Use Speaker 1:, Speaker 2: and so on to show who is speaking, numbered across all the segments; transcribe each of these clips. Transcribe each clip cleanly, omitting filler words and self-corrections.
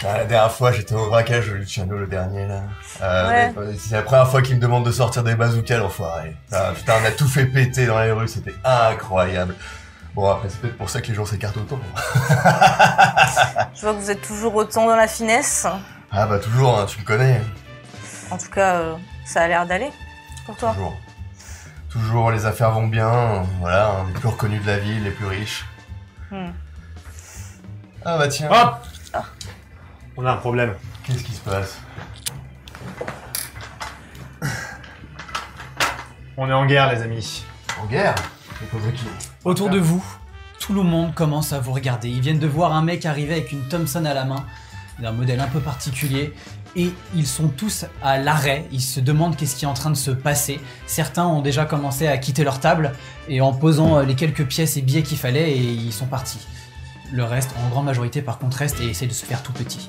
Speaker 1: La dernière fois, j'étais au braquage de Luciano, le dernier, là.
Speaker 2: Ouais.
Speaker 1: C'est la première fois qu'il me demande de sortir des bazookas, l'enfoiré. Ah, putain, on a tout fait péter dans les rues, c'était incroyable. Bon, après, c'est peut-être pour ça que les gens s'écartent autant.
Speaker 2: Je vois que vous êtes toujours autant dans la finesse.
Speaker 1: Ah bah toujours, hein, tu me connais.
Speaker 2: En tout cas, ça a l'air d'aller pour toi.
Speaker 1: Toujours. Toujours, les affaires vont bien, voilà, hein, les plus reconnus de la ville, les plus riches. Ah bah tiens.
Speaker 3: Hop On a un problème.
Speaker 1: Qu'est-ce qui se passe?
Speaker 3: On est en guerre, les amis.
Speaker 1: En guerre? Et contre qui?
Speaker 4: Autour de vous, tout le monde commence à vous regarder. Ils viennent de voir un mec arriver avec une Thompson à la main, d'un modèle un peu particulier, et ils sont tous à l'arrêt. Ils se demandent qu'est-ce qui est en train de se passer. Certains ont déjà commencé à quitter leur table, et en posant les quelques pièces et billets qu'il fallait, et ils sont partis. Le reste, en grande majorité, par contre, reste et essaie de se faire tout petit.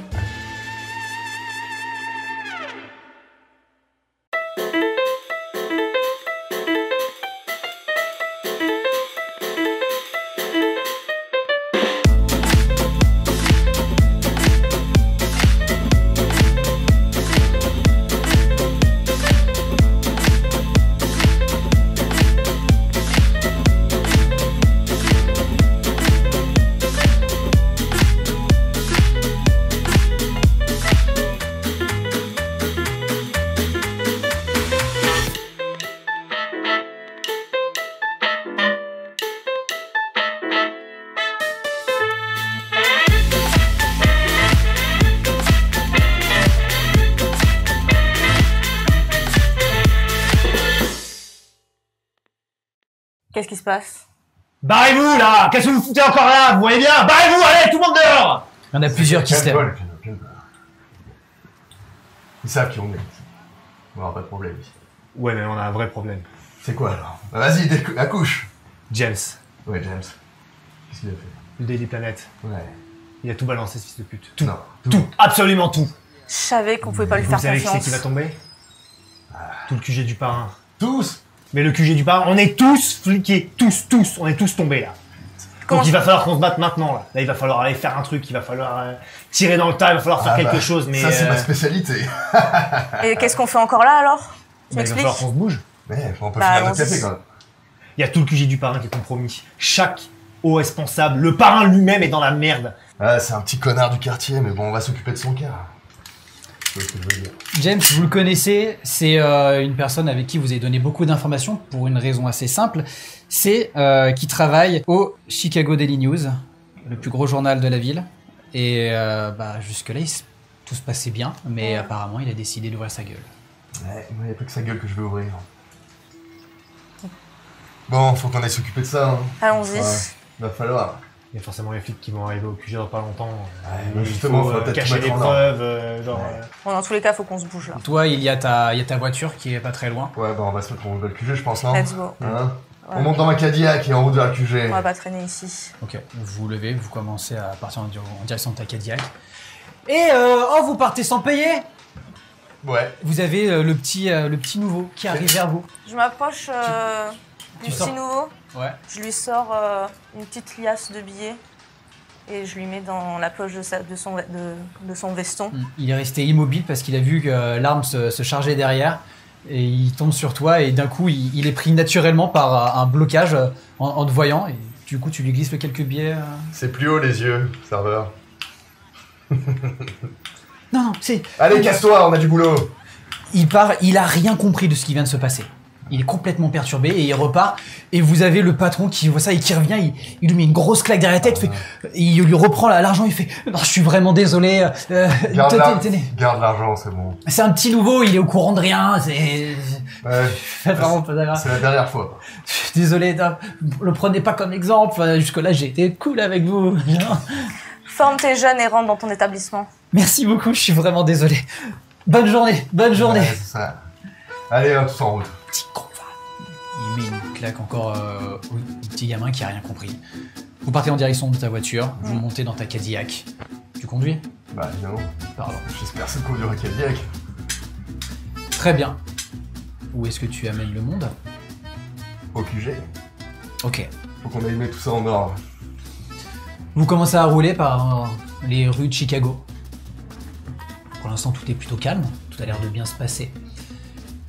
Speaker 2: Qu'est-ce qui se passe?
Speaker 3: Barrez-vous, là! Qu'est-ce que vous foutez encore là? Vous voyez bien? Barrez-vous, allez, tout le monde dehors!
Speaker 4: Il y en a plusieurs qui se lèvent.
Speaker 1: Calme-toi. Ils savent qui on est. On aura pas de problème ici.
Speaker 3: Ouais, mais on a un vrai problème.
Speaker 1: C'est quoi alors? Bah, vas-y, accouche.
Speaker 3: James,
Speaker 1: Ouais, James. Qu'est-ce qu'il a fait?
Speaker 3: le Daily Planet,
Speaker 1: Ouais.
Speaker 3: il a tout balancé, ce fils de pute. Tout.
Speaker 1: Non.
Speaker 3: Tout. Absolument tout.
Speaker 2: Je savais qu'on pouvait pas lui
Speaker 3: Vous
Speaker 2: faire
Speaker 3: savez qui c'est
Speaker 2: confiance.
Speaker 3: qui va tomber? Tout le QG du parrain.
Speaker 1: Tous?
Speaker 3: Mais le QG du parrain, on est tous fliqués. Tous. On est tous tombés, là.
Speaker 2: Comment
Speaker 3: Donc il va falloir qu'on se batte maintenant, là. Là, il va falloir aller faire un truc, il va falloir tirer dans le tas, il va falloir faire quelque chose, mais...
Speaker 1: Ça, c'est ma spécialité.
Speaker 2: Et qu'est-ce qu'on fait encore là alors? Tu
Speaker 3: bah, il va
Speaker 2: m'expliques?
Speaker 3: falloir qu'on se bouge.
Speaker 1: Mais on peut
Speaker 2: Bah,
Speaker 1: finir notre
Speaker 2: allons-y.
Speaker 1: café quand même.
Speaker 3: Il y a tout le QG du parrain qui est compromis. Chaque haut responsable, le parrain lui-même est dans la merde.
Speaker 1: Ah, c'est un petit connard du quartier, mais bon, on va s'occuper de son cas. C'est ce que je veux dire.
Speaker 4: James, vous le connaissez, c'est une personne avec qui vous avez donné beaucoup d'informations pour une raison assez simple. C'est qui travaille au Chicago Daily News, le plus gros journal de la ville. Et jusque-là, tout se passait bien, mais apparemment, il a décidé d'ouvrir sa gueule.
Speaker 1: Ouais, il n'y a plus que sa gueule que je vais ouvrir. Bon, faut qu'on aille s'occuper de ça. Hein.
Speaker 2: Allons-y.
Speaker 1: Ouais, va falloir.
Speaker 3: Il y a forcément les flics qui vont arriver au QG dans pas longtemps.
Speaker 1: mais justement,
Speaker 3: il faut
Speaker 1: faut peut-être
Speaker 3: cacher
Speaker 1: tout
Speaker 3: les
Speaker 1: mettre en ordre.
Speaker 3: preuves,
Speaker 2: Bon, dans tous les cas, faut qu'on se bouge là.
Speaker 4: Toi, il y a ta voiture qui est pas très loin.
Speaker 1: Ouais, bah on va se mettre en route vers le QG, je pense, non?
Speaker 2: Let's go.
Speaker 1: Hein?
Speaker 2: Ouais.
Speaker 1: On monte dans ma Cadillac et en route vers le QG.
Speaker 2: On va pas traîner ici.
Speaker 4: Ok, vous vous levez, vous commencez à partir en direction de ta Cadillac. Et vous partez sans payer.
Speaker 1: Ouais.
Speaker 4: Vous avez le petit nouveau qui arrive vers vous.
Speaker 2: Je m'approche du
Speaker 4: tu
Speaker 2: petit
Speaker 4: sors.
Speaker 2: nouveau.
Speaker 4: Ouais.
Speaker 2: Je lui sors une petite liasse de billets et je lui mets dans la poche de son veston.
Speaker 4: Il est resté immobile parce qu'il a vu que l'arme se chargeait derrière et il tombe sur toi et d'un coup il est pris naturellement par un blocage en te voyant et du coup tu lui glisses quelques billets.
Speaker 1: C'est plus haut les yeux, serveur.
Speaker 4: Non, c'est...
Speaker 1: Allez, casse-toi, on a du boulot.
Speaker 4: Il part, il a rien compris de ce qui vient de se passer. Il est complètement perturbé et il repart. Et vous avez le patron qui voit ça et qui revient. Il lui met une grosse claque derrière la tête. Il lui reprend l'argent. Il fait non, je suis vraiment désolé. Tenez.
Speaker 1: Garde l'argent, c'est bon.
Speaker 4: C'est un petit nouveau. Il est au courant de rien. C'est
Speaker 1: Ouais.
Speaker 4: vraiment pas grave.
Speaker 1: C'est la dernière fois.
Speaker 4: Je suis désolé. Non, le prenez pas comme exemple. Jusque-là, j'ai été cool avec vous.
Speaker 2: Forme tes jeunes et rentre dans ton établissement.
Speaker 4: Merci beaucoup. Je suis vraiment désolé. Bonne journée. Bonne journée.
Speaker 1: Ouais, c'est ça. Allez, hop, tous en route.
Speaker 4: Petit con, va. Il met une claque encore au petit gamin qui a rien compris. Vous partez en direction de ta voiture, vous montez dans ta Cadillac. Tu conduis?
Speaker 1: Bah, évidemment.
Speaker 4: Pardon.
Speaker 1: J'espère que c'est conduire à Cadillac.
Speaker 4: Très bien. Où est-ce que tu amènes le monde?
Speaker 1: Au QG.
Speaker 4: Ok.
Speaker 1: Faut qu'on aille mettre tout ça en ordre.
Speaker 4: Vous commencez à rouler par les rues de Chicago. l'instant, tout est plutôt calme. Tout a l'air de bien se passer.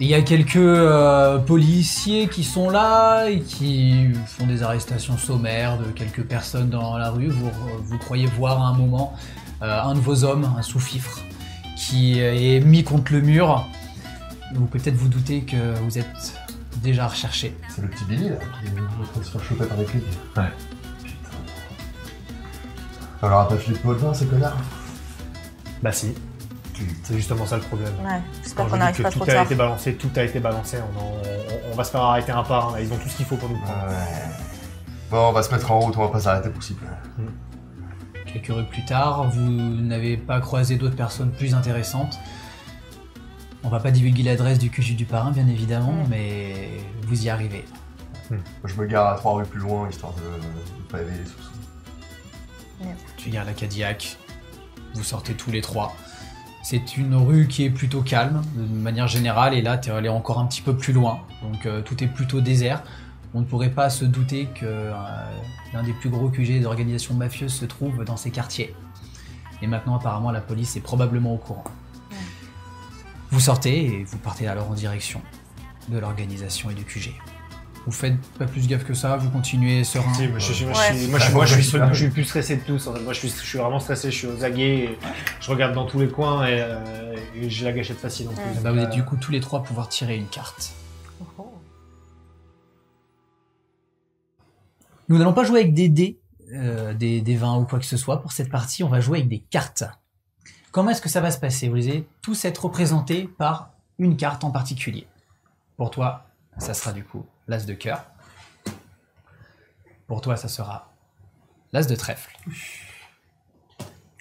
Speaker 4: Il y a quelques policiers qui sont là et qui font des arrestations sommaires de quelques personnes dans la rue. Vous croyez voir à un moment un de vos hommes, un sous-fifre, qui est mis contre le mur. Donc peut-être vous doutez que vous êtes déjà recherché.
Speaker 1: C'est le petit Billy là, qui est en train de se faire choper par les flics.
Speaker 3: Ouais.
Speaker 1: Putain. Alors, t'as filé de pot de vin, ces connards?
Speaker 3: Bah si, c'est justement ça le problème.
Speaker 2: Ouais, j'espère
Speaker 3: Quand
Speaker 2: qu'on
Speaker 3: je
Speaker 2: n'arrive
Speaker 3: dis
Speaker 2: pas
Speaker 3: que
Speaker 2: trop
Speaker 3: tout a
Speaker 2: tard.
Speaker 3: été balancé, tout a été balancé. On va se faire arrêter un par un. Là. Ils ont tout ce qu'il faut pour nous prendre.
Speaker 1: Ouais. Bon, on va se mettre en route, on va pas s'arrêter pour si peu.
Speaker 4: Quelques rues plus tard, vous n'avez pas croisé d'autres personnes plus intéressantes. On va pas divulguer l'adresse du QG du parrain, bien évidemment, mais vous y arrivez.
Speaker 1: Je me gare à 3 rues plus loin, histoire de pas éveiller les soupçons.
Speaker 4: Tu gardes la Cadillac, vous sortez tous les trois. C'est une rue qui est plutôt calme, de manière générale, et là, tu es allé encore un petit peu plus loin. Donc tout est plutôt désert. On ne pourrait pas se douter que l'un des plus gros QG d'organisations mafieuses se trouve dans ces quartiers. Et maintenant, apparemment, la police est probablement au courant. Vous sortez et vous partez alors en direction de l'organisation et du QG. Vous faites pas plus gaffe que ça, vous continuez serein.
Speaker 3: Si, moi, je suis plus stressé de tous. En fait. Moi, je suis vraiment stressé. Je suis aux aguets. Et je regarde dans tous les coins et j'ai la gâchette facile en plus.
Speaker 4: Bah, vous êtes du coup tous les trois à pouvoir tirer une carte. Nous n'allons pas jouer avec des dés, des 20 ou quoi que ce soit pour cette partie. On va jouer avec des cartes. Comment est-ce que ça va se passer? Vous allez tous être représentés par une carte en particulier. Pour toi, ça sera du coup l'as de cœur. Pour toi, ça sera l'as de trèfle.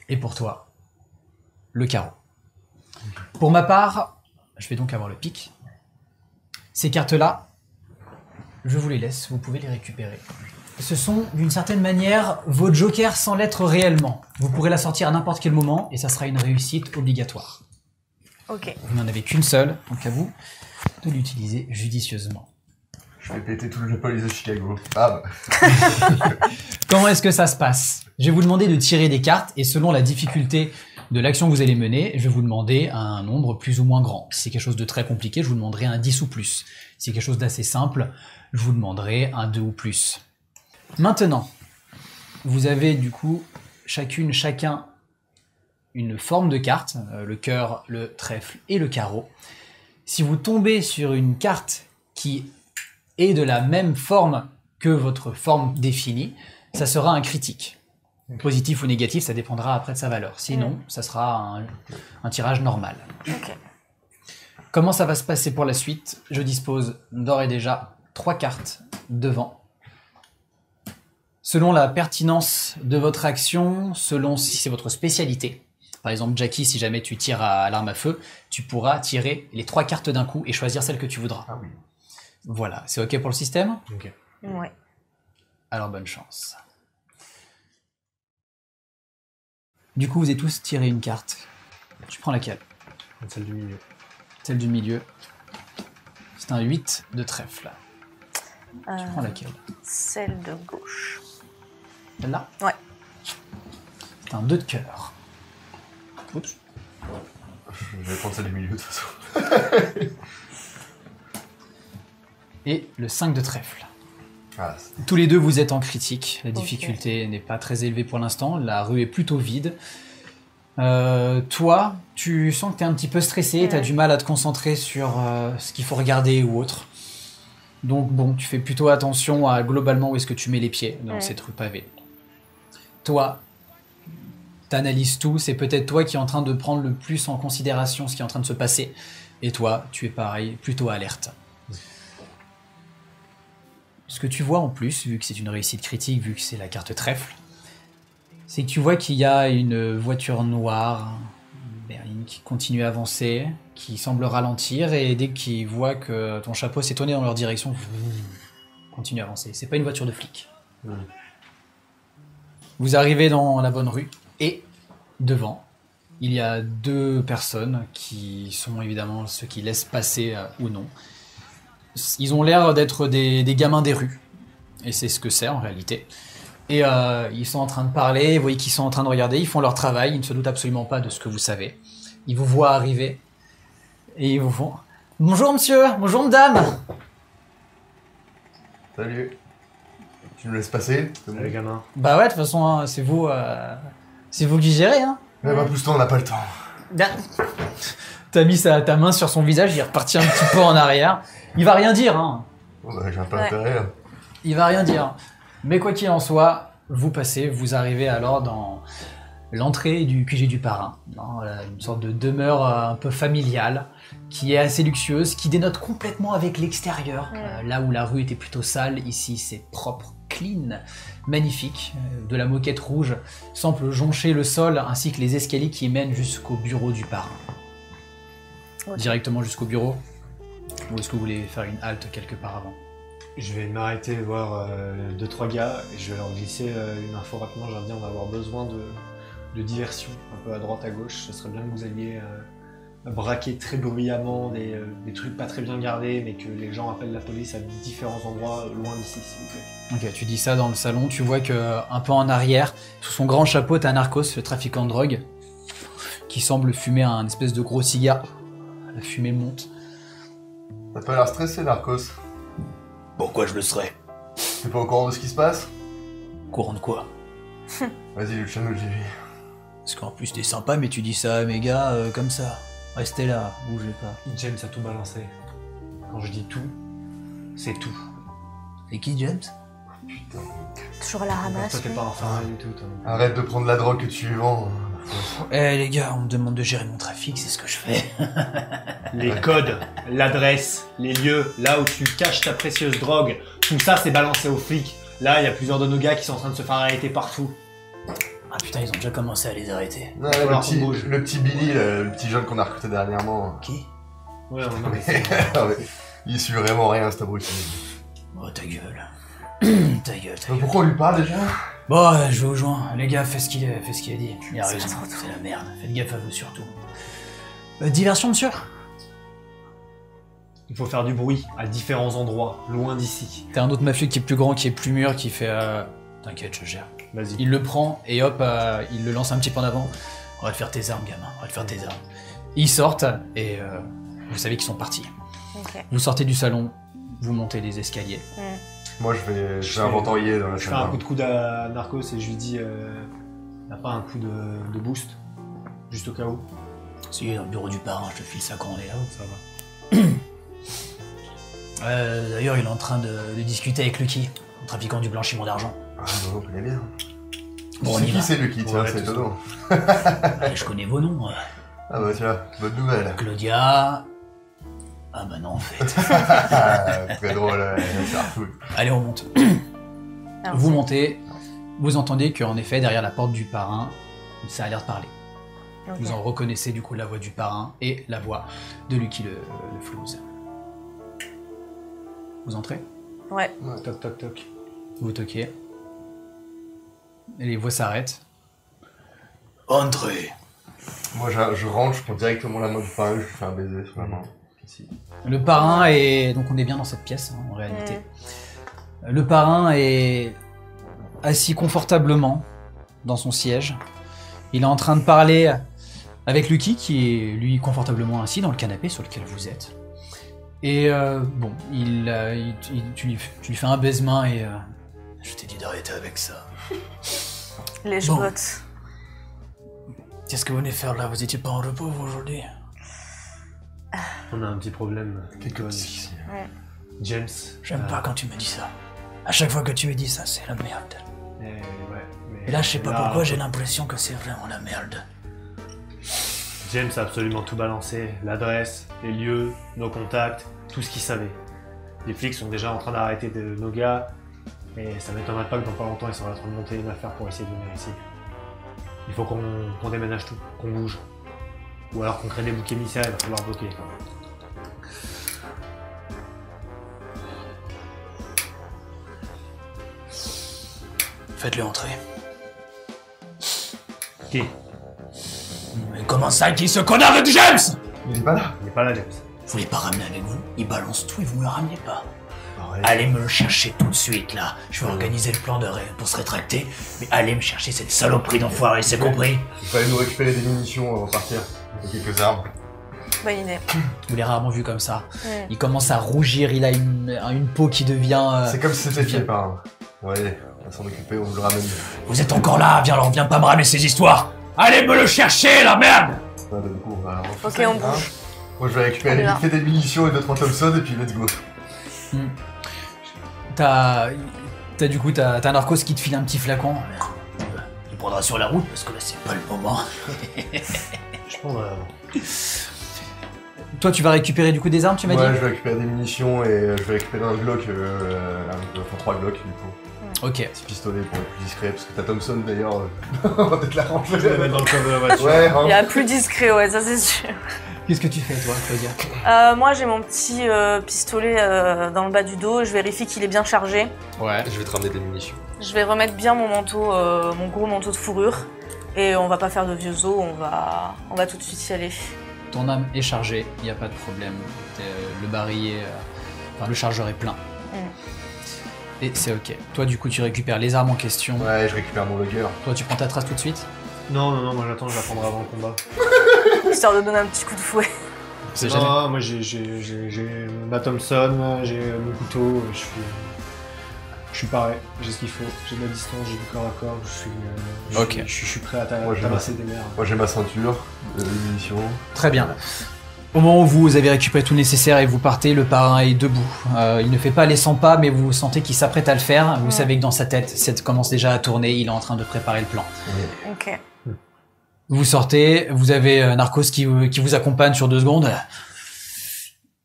Speaker 4: Et pour toi, le carreau. Pour ma part, je vais donc avoir le pic. Ces cartes-là, je vous les laisse, vous pouvez les récupérer. Ce sont, d'une certaine manière, vos jokers sans l'être réellement. Vous pourrez la sortir à n'importe quel moment et ça sera une réussite obligatoire.
Speaker 2: Ok.
Speaker 4: Vous n'en avez qu'une seule, donc à vous de l'utiliser judicieusement.
Speaker 1: Je vais péter tout le police de Chicago. Ah bah.
Speaker 4: Comment est-ce que ça se passe? Je vais vous demander de tirer des cartes et selon la difficulté de l'action que vous allez mener, je vais vous demander un nombre plus ou moins grand. Si c'est quelque chose de très compliqué, je vous demanderai un 10 ou plus. Si c'est quelque chose d'assez simple, je vous demanderai un 2 ou plus. Maintenant, vous avez du coup chacun une forme de carte, le cœur, le trèfle et le carreau. Si vous tombez sur une carte qui est de la même forme que votre forme définie, ça sera un critique. Positif ou négatif, ça dépendra après de sa valeur. Sinon, ça sera un tirage normal.
Speaker 2: Ok.
Speaker 4: Comment ça va se passer pour la suite? Je dispose d'ores et déjà 3 cartes devant. Selon la pertinence de votre action, selon si c'est votre spécialité. Par exemple, Jackie, si jamais tu tires à l'arme à feu, tu pourras tirer les 3 cartes d'un coup et choisir celle que tu voudras.
Speaker 1: Ah oui.
Speaker 4: Voilà, c'est ok pour le système?
Speaker 3: Ok.
Speaker 2: Ouais.
Speaker 4: Alors bonne chance. Du coup, vous avez tous tiré une carte. Tu prends laquelle?
Speaker 3: Celle du milieu.
Speaker 4: Celle du milieu. C'est un 8 de trèfle. Tu prends laquelle?
Speaker 2: Celle de gauche.
Speaker 4: Celle-là?
Speaker 2: Ouais.
Speaker 4: C'est un 2 de cœur. Oups.
Speaker 1: Je vais prendre celle du milieu de toute façon.
Speaker 4: Et le 5 de trèfle.
Speaker 1: Ah,
Speaker 4: Tous les deux, vous êtes en critique. La difficulté n'est pas très élevée pour l'instant. La rue est plutôt vide. Toi, tu sens que tu es un petit peu stressé. Tu as du mal à te concentrer sur ce qu'il faut regarder ou autre. Donc bon, tu fais plutôt attention à globalement où est-ce que tu mets les pieds dans cette rue pavée. Toi, t'analyses tout. C'est peut-être toi qui es en train de prendre le plus en considération ce qui est en train de se passer. Et toi, tu es pareil, plutôt alerte. Ce que tu vois en plus, vu que c'est une réussite critique, vu que c'est la carte trèfle, c'est que tu vois qu'il y a une voiture noire, une berline, qui continue à avancer, qui semble ralentir, et dès qu'ils voient que ton chapeau s'est tourné dans leur direction, continue à avancer. C'est pas une voiture de flic. Vous arrivez dans la bonne rue, et devant, il y a 2 personnes qui sont évidemment ceux qui laissent passer ou non. Ils ont l'air d'être des gamins des rues, et c'est ce que c'est en réalité. Et ils sont en train de parler, vous voyez qu'ils sont en train de regarder, ils font leur travail, ils ne se doutent absolument pas de ce que vous savez. Ils vous voient arriver et ils vous font « Bonjour monsieur, bonjour madame !»
Speaker 1: Salut. Tu nous laisses passer? C'est bon.
Speaker 3: Les gamins.
Speaker 4: Bah ouais, de toute façon, hein, c'est vous qui gérez, hein.
Speaker 1: Mais bah, pousse-toi, on n'a pas le temps.
Speaker 4: T'as mis ta main sur son visage, il est reparti un petit peu en arrière. Il va rien dire, hein.
Speaker 1: Bon, bah, j'ai un peu intérêt. Là.
Speaker 4: Il va rien dire. Mais quoi qu'il en soit, vous passez, vous arrivez alors dans l'entrée du QG du parrain. Voilà, une sorte de demeure un peu familiale, qui est assez luxueuse, qui dénote complètement avec l'extérieur. Là où la rue était plutôt sale, ici c'est propre, clean, magnifique. De la moquette rouge semble joncher le sol, ainsi que les escaliers qui mènent jusqu'au bureau du parrain.
Speaker 2: Ok.
Speaker 4: Directement jusqu'au bureau? Ou est-ce que vous voulez faire une halte quelque part avant?
Speaker 3: Je vais m'arrêter voir 2-3 gars et je vais leur glisser une info rapidement. Je leur dis on va avoir besoin de diversion un peu à droite à gauche. Ce serait bien que vous alliez braquer très bruyamment des trucs pas très bien gardés, mais que les gens appellent la police à différents endroits loin d'ici, s'il vous plaît.
Speaker 4: Ok, tu dis ça dans le salon, tu vois que un peu en arrière, sous son grand chapeau, t'as Narcos, le trafiquant de drogue, qui semble fumer un espèce de gros cigare. La fumée monte.
Speaker 1: T'as pas l'air stressé, Narcos.
Speaker 4: Pourquoi je le serais?
Speaker 1: T'es pas au courant de ce qui se passe?
Speaker 4: Courant de quoi?
Speaker 1: Vas-y, Luciano, j'y vais.
Speaker 4: Parce qu'en plus t'es sympa, mais tu dis ça à mes gars comme ça. Restez là, bougez pas.
Speaker 3: James a tout balancé. Quand je dis tout, c'est tout.
Speaker 4: C'est qui James?
Speaker 1: Putain.
Speaker 2: Toujours à la ramasse.
Speaker 3: Toi t'es
Speaker 2: lui.
Speaker 3: pas infernal du tout, toi.
Speaker 1: Arrête de prendre la drogue que tu lui vends.
Speaker 4: Eh les gars, on me demande de gérer mon trafic, c'est ce que je fais.
Speaker 3: Les codes, l'adresse, les lieux, là où tu caches ta précieuse drogue, tout ça c'est balancé aux flics. Là, il y a plusieurs de nos gars qui sont en train de se faire arrêter partout.
Speaker 4: Ah putain, ils ont déjà commencé à les arrêter.
Speaker 1: Ouais,
Speaker 3: falloir qu'on bouge.
Speaker 1: le petit Billy, le petit jeune qu'on a recruté dernièrement.
Speaker 4: Qui?
Speaker 3: Ouais, non, mais c'est...
Speaker 1: Non, mais il suit vraiment rien, cet abruti.
Speaker 4: Oh ta gueule. Ta gueule, ta
Speaker 1: Mais
Speaker 4: gueule.
Speaker 1: pourquoi on lui parle déjà?
Speaker 4: Bon, je vais au joint. Les gars, faites ce qu'il a dit. Il a
Speaker 2: C'est
Speaker 4: raison,
Speaker 2: pas trop tôt.
Speaker 4: c'est la merde. Faites gaffe à vous surtout. Diversion, monsieur?
Speaker 3: Il faut faire du bruit à différents endroits, loin d'ici.
Speaker 4: T'as un autre mafieux qui est plus grand, qui est plus mûr, qui fait t'inquiète, je gère.
Speaker 3: Vas-y.
Speaker 4: Il le prend et hop, il le lance un petit peu en avant. On va te faire tes armes, gamin. On va te faire tes armes. Ils sortent et vous savez qu'ils sont partis.
Speaker 2: Ok.
Speaker 4: Vous sortez du salon, vous montez les escaliers.
Speaker 1: Moi, je vais inventorier dans la
Speaker 3: Je fais
Speaker 1: salle.
Speaker 3: un coup de coude à Narcos et je lui dis t'as pas un coup de boost? Juste au cas où.
Speaker 4: Si, dans le bureau du parrain, je te file ça quand on est là-haut.
Speaker 3: Ça va.
Speaker 4: D'ailleurs, il est en train de discuter avec Lucky, le trafiquant du blanchiment d'argent.
Speaker 1: Ah, non, on connaît bien.
Speaker 4: Bon, on
Speaker 1: C'est
Speaker 4: y
Speaker 1: qui
Speaker 4: va.
Speaker 1: c'est Lucky, tiens,
Speaker 3: Ouais,
Speaker 1: c'est
Speaker 3: tout
Speaker 1: étonnant.
Speaker 4: Ouais, je connais vos noms.
Speaker 1: Ah bah tiens, bonne nouvelle.
Speaker 4: Claudia. Ah bah non, en fait.
Speaker 1: Très drôle, c'est un fou.
Speaker 4: Allez, on monte.
Speaker 2: Alors,
Speaker 4: Vous montez, vous entendez qu'en effet, derrière la porte du parrain, ça a l'air de parler.
Speaker 2: ok.
Speaker 4: Vous en reconnaissez du coup la voix du parrain et la voix de Lucky le flouze. Vous entrez,
Speaker 2: Ouais.
Speaker 3: Toc toc toc.
Speaker 4: vous toquez, et les voix s'arrêtent. Entrez.
Speaker 1: Moi, je rentre, je prends directement la main du parrain, je lui fais un baiser sur la main. Ici.
Speaker 4: Le parrain est... Donc on est bien dans cette pièce, hein, en réalité. Le parrain est assis confortablement dans son siège. Il est en train de parler avec Lucky, qui est lui confortablement assis dans le canapé sur lequel vous êtes. Et bon, tu lui fais un baise-main et... je t'ai dit d'arrêter avec ça.
Speaker 2: Les
Speaker 4: Bon.
Speaker 2: jebottes.
Speaker 4: Qu'est-ce que vous venez faire là? Vous étiez pas en repos vous, aujourd'hui?
Speaker 3: On a un petit problème.
Speaker 1: Quelques
Speaker 3: Antoine.
Speaker 1: petits.
Speaker 3: James.
Speaker 4: J'aime pas quand tu me dis ça. À chaque fois que tu me dis ça, c'est la merde.
Speaker 3: Ouais, mais
Speaker 4: Et là, je sais pas pourquoi, j'ai l'impression que c'est vraiment la merde.
Speaker 3: James a absolument tout balancé. L'adresse, les lieux, nos contacts, tout ce qu'il savait. Les flics sont déjà en train d'arrêter nos gars. Et ça m'étonnerait pas que dans pas longtemps ils sont en train de monter une affaire pour essayer de venir ici. Il faut qu'on déménage tout, qu'on bouge. Ou alors qu'on crée des boucs émissaires, il va falloir bloquer.
Speaker 4: Faites-le entrer.
Speaker 3: Qui?
Speaker 4: Mais comment ça, qui ce connard de James?
Speaker 1: Il est pas là.
Speaker 3: Il n'est pas là, James.
Speaker 4: Vous voulez pas ramener avec vous? Il balance tout et vous me le ramenez pas.
Speaker 1: Arrête.
Speaker 4: Allez me le chercher tout de suite, là. Je vais organiser le plan pour se rétracter. Mais allez me chercher cette saloperie d'enfoiré, c'est compris?
Speaker 1: Il fallait nous récupérer des munitions avant de partir. Quelques armes.
Speaker 2: Bonne idée.
Speaker 4: Vous l'avez rarement vu comme ça.
Speaker 2: Mm.
Speaker 4: Il commence à rougir, il a une peau qui devient...
Speaker 1: C'est comme si c'était fait par... Ouais, on va s'en occuper, on le ramène.
Speaker 4: Vous êtes encore là, viens pas me ramener ces histoires. Allez me le chercher, la merde.
Speaker 1: Ouais, bah, du coup, on va
Speaker 2: Ok,
Speaker 1: faire ça,
Speaker 2: on bouge.
Speaker 1: Moi, je vais récupérer
Speaker 2: On y va.
Speaker 1: vite fait des munitions et 2-3 Thompson, et puis let's go.
Speaker 4: T'as un narcos qui te file un petit flacon. Il prendra sur la route parce que là c'est pas le moment.
Speaker 3: Je pense
Speaker 4: Toi tu vas récupérer du coup des armes, tu m'as
Speaker 1: Ouais,
Speaker 4: dit?
Speaker 1: je vais récupérer des munitions et je vais récupérer un Glock, enfin 3 Glocks du coup.
Speaker 4: Ok.
Speaker 1: Petit pistolet pour être plus discret, parce que t'as Thompson d'ailleurs, on va peut-être la ranger.
Speaker 3: je vais la mettre dans le coffre de la voiture.
Speaker 1: Ouais, hein.
Speaker 2: Il y a plus discret, ouais, ça c'est sûr.
Speaker 4: Qu'est-ce que tu fais toi, Claudia?
Speaker 2: Moi j'ai mon petit pistolet dans le bas du dos, je vérifie qu'il est bien chargé.
Speaker 4: Ouais.
Speaker 1: Je vais te ramener des munitions.
Speaker 2: Je vais remettre bien mon manteau, mon gros manteau de fourrure. Et on va pas faire de vieux os, on va tout de suite y aller.
Speaker 4: Ton âme est chargée, il n'y a pas de problème. Le barillet, le chargeur est plein. Et c'est ok. Toi du coup tu récupères les armes en question.
Speaker 1: Ouais, je récupère mon logger.
Speaker 4: Toi tu prends ta trace tout de suite.
Speaker 3: Non, moi j'attends, je la prendrai avant le combat.
Speaker 2: Histoire de donner un petit coup de fouet.
Speaker 4: C'est jamais.
Speaker 3: Non, moi j'ai ma Thompson, j'ai mon couteau, je suis pareil, j'ai ce qu'il faut, j'ai de la distance, j'ai du corps à corps, je suis prêt à
Speaker 1: Moi, je
Speaker 3: tabasser des mères.
Speaker 1: Moi j'ai ma ceinture, des munitions.
Speaker 4: Très bien. Au moment où vous avez récupéré tout nécessaire et vous partez, le parrain est debout. Il ne fait pas les 100 pas, mais vous sentez qu'il s'apprête à le faire. Vous savez que dans sa tête, ça commence déjà à tourner, il est en train de préparer le plan.
Speaker 2: Ok.
Speaker 4: Vous sortez, vous avez Narcos qui vous accompagne sur 2 secondes.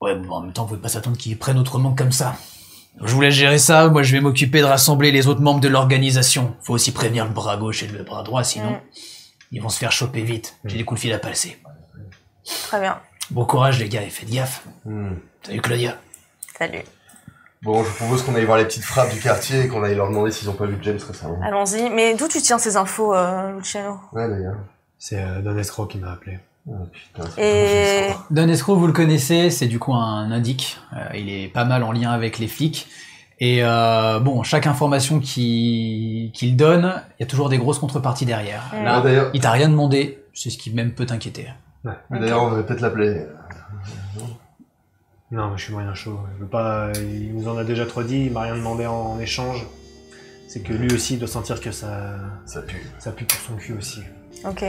Speaker 4: Ouais, bon, en même temps, vous pouvez pas s'attendre qu'il prenne autrement que comme ça. Je vous laisse gérer ça, moi je vais m'occuper de rassembler les autres membres de l'organisation. Faut aussi prévenir le bras gauche et le bras droit, sinon ils vont se faire choper vite. J'ai des coups de fil à passer.
Speaker 2: Très bien.
Speaker 4: Bon courage les gars et faites gaffe. Salut Claudia.
Speaker 2: Salut.
Speaker 1: Bon, je vous propose qu'on aille voir les petites frappes du quartier et qu'on aille leur demander s'ils ont pas vu James récemment.
Speaker 2: Allons-y. Mais d'où tu tiens ces infos, Luciano?
Speaker 1: Ouais, d'ailleurs.
Speaker 3: C'est Don Escroc qui m'a appelé.
Speaker 1: Oh, putain, c'est
Speaker 2: Et...
Speaker 4: Don Escroc, vous le connaissez, c'est du coup un indique. Il est pas mal en lien avec les flics. Et bon, chaque information qu'il donne, il y a toujours des grosses contreparties derrière. Là,
Speaker 1: d'ailleurs,
Speaker 4: il t'a rien demandé, c'est ce qui même peut t'inquiéter.
Speaker 1: mais d'ailleurs, on devrait peut-être l'appeler.
Speaker 3: Non, mais je suis moyen chaud. Je veux pas. Il nous en a déjà trop dit, il m'a rien demandé en échange. C'est que lui aussi doit sentir que ça
Speaker 1: pue.
Speaker 3: Ça pue pour son cul aussi.
Speaker 2: Ok.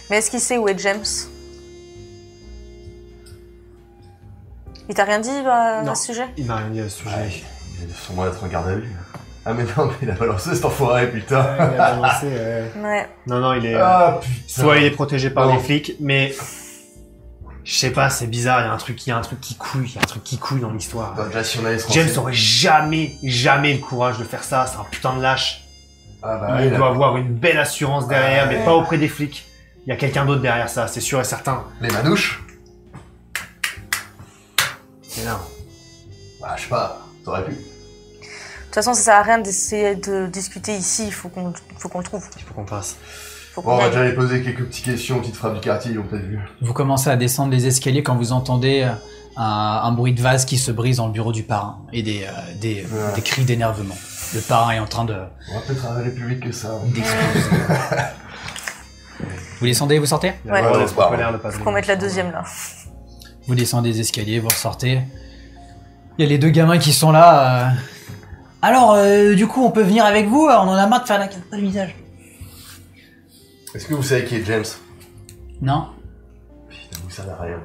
Speaker 2: Mais est-ce qu'il sait où est James? Il t'a rien dit à ce sujet?
Speaker 3: Il m'a rien dit à ce sujet.
Speaker 1: Ouais, il a sûrement être en garde à vue. Ah mais non, mais il a balancé cet enfoiré, putain.
Speaker 3: Il a balancé,
Speaker 2: Ouais.
Speaker 3: Non, il est...
Speaker 1: Ah putain.
Speaker 3: soit il est protégé par
Speaker 1: Non.
Speaker 3: les flics, mais... Je sais pas, c'est bizarre, il y a un truc qui couille dans l'histoire.
Speaker 1: Bah, déjà, si on allait se
Speaker 3: James
Speaker 1: renseigner-
Speaker 3: aurait jamais le courage de faire ça, c'est un putain de lâche.
Speaker 1: Ah bah,
Speaker 3: Il
Speaker 1: il
Speaker 3: doit
Speaker 1: a...
Speaker 3: avoir une belle assurance derrière,
Speaker 1: Ouais.
Speaker 3: mais pas auprès des flics. Il y a quelqu'un d'autre derrière ça, c'est sûr et certain.
Speaker 1: Les manouches.
Speaker 3: C'est là.
Speaker 1: Bah, je sais pas, t'aurais pu.
Speaker 2: De toute façon, ça sert à rien d'essayer de discuter ici, il faut qu'on le trouve.
Speaker 3: Il faut qu'on passe.
Speaker 2: Faut
Speaker 1: Bon,
Speaker 2: qu'on
Speaker 1: on
Speaker 2: y
Speaker 1: va
Speaker 2: aille.
Speaker 1: déjà aller poser quelques petites questions aux petites frappes du quartier, ils l'ont peut-être vu.
Speaker 4: Vous commencez à descendre les escaliers quand vous entendez un bruit de vase qui se brise dans le bureau du parrain et des cris d'énervement. Le parrain est en train
Speaker 1: On va peut-être aller plus vite que ça.
Speaker 4: d'exploser. Vous descendez, vous sortez?
Speaker 3: Il y a
Speaker 2: Ouais.
Speaker 3: vraiment
Speaker 1: Ouais,
Speaker 3: des
Speaker 1: ouais.
Speaker 3: propellers de pas
Speaker 2: Faut qu'on mette la deuxième là.
Speaker 4: Vous descendez les escaliers, vous ressortez. Il y a les 2 gamins qui sont là. Alors, du coup, on peut venir avec vous? On en a marre de faire la carte de visage.
Speaker 1: Est-ce que vous savez qui est James?
Speaker 4: Non.
Speaker 1: Putain, vous savez rien.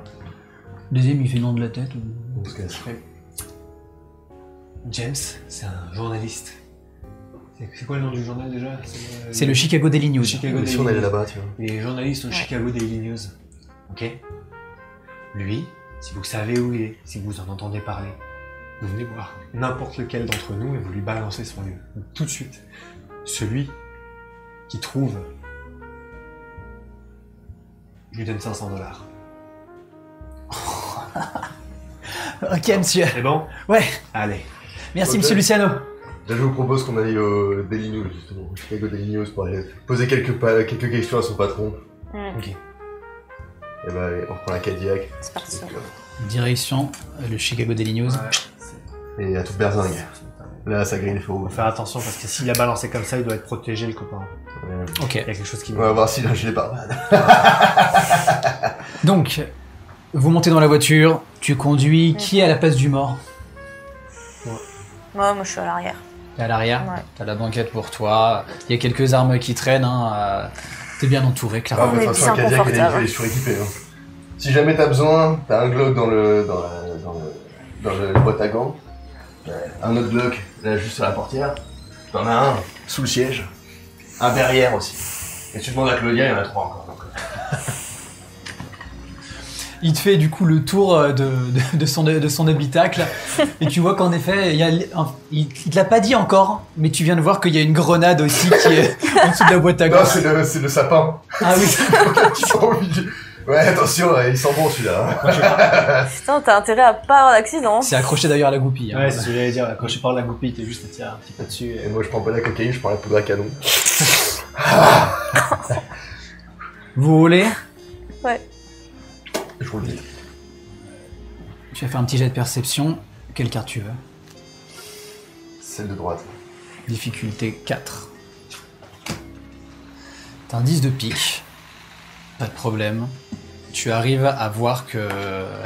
Speaker 4: Deuxième, il fait nom de la tête.
Speaker 1: On se casse.
Speaker 3: James, c'est un journaliste. C'est quoi le nom du journal déjà?
Speaker 4: C'est le Chicago Daily News.
Speaker 3: Chicago
Speaker 1: Si
Speaker 3: Daily
Speaker 1: on allait
Speaker 3: News.
Speaker 1: là-bas, tu vois.
Speaker 3: Il est journaliste au Chicago Daily News. Ok? Lui, si vous savez où il est, si vous en entendez parler, vous venez voir n'importe lequel d'entre nous et vous lui balancez son lieu. Tout de suite. Celui qui trouve, je lui donne $500.
Speaker 4: Ok, monsieur.
Speaker 3: C'est bon?
Speaker 4: Ouais.
Speaker 3: Allez.
Speaker 4: Merci,
Speaker 1: Ok.
Speaker 4: monsieur Luciano.
Speaker 1: Là, je vous propose qu'on aille au Daily News, justement. Au Chicago Daily News pour aller poser quelques questions à son patron.
Speaker 3: Ok.
Speaker 1: Et bah, allez, on reprend la Cadillac.
Speaker 2: C'est parti.
Speaker 4: Direction le Chicago Daily News.
Speaker 1: Et à toute berzingue. Là, ça grille, il faut.
Speaker 3: Faut faire attention parce que s'il a balancé comme ça, il doit être protégé, le copain.
Speaker 1: Ouais.
Speaker 4: Ok.
Speaker 3: Il y a quelque chose qui
Speaker 1: On va voir si là, je l'ai pas.
Speaker 4: Donc, vous montez dans la voiture, tu conduis. Qui est à la place du mort?
Speaker 2: Moi, je suis à l'arrière.
Speaker 4: T'es à l'arrière,
Speaker 2: Ouais.
Speaker 4: t'as la banquette pour toi. Il y a quelques armes qui traînent. T'es bien entouré,
Speaker 1: Ah,
Speaker 4: clairement.
Speaker 1: de
Speaker 2: est
Speaker 1: toute façon,
Speaker 2: bien
Speaker 1: Kadiak,
Speaker 2: confortable.
Speaker 1: elle est suréquipée. Hein. Si jamais t'as besoin, t'as un Glock dans le boîte à gants. Un autre Glock, là, juste sur la portière. T'en as un sous le siège. Un derrière aussi. Et tu demandes à Claudia, il y en a 3 encore. Donc.
Speaker 4: Il te fait du coup le tour de son habitacle. Et tu vois qu'en effet, il te l'a pas dit encore, mais tu viens de voir qu'il y a une grenade aussi qui est en dessous de la boîte à
Speaker 1: Non,
Speaker 4: gants.
Speaker 1: c'est le sapin.
Speaker 4: Ah oui,
Speaker 1: Ils sont au milieu. Ouais, attention, il sent bon celui-là.
Speaker 2: Putain, t'as intérêt à pas avoir d'accident.
Speaker 4: c'est accroché d'ailleurs à la goupille. hein.
Speaker 3: Ouais, c'est ce que j'allais dire. Quand je parle de la goupille, t'es juste à tirer un petit peu dessus.
Speaker 1: Et moi, je prends pas la cocaïne, je prends la poudre à canon.
Speaker 4: Vous roulez?
Speaker 1: Je roule vite.
Speaker 4: Tu vas faire un petit jet de perception. Quelle carte tu veux?
Speaker 1: Celle de droite.
Speaker 4: Difficulté 4. T'as un 10 de pique. Pas de problème. Tu arrives à voir que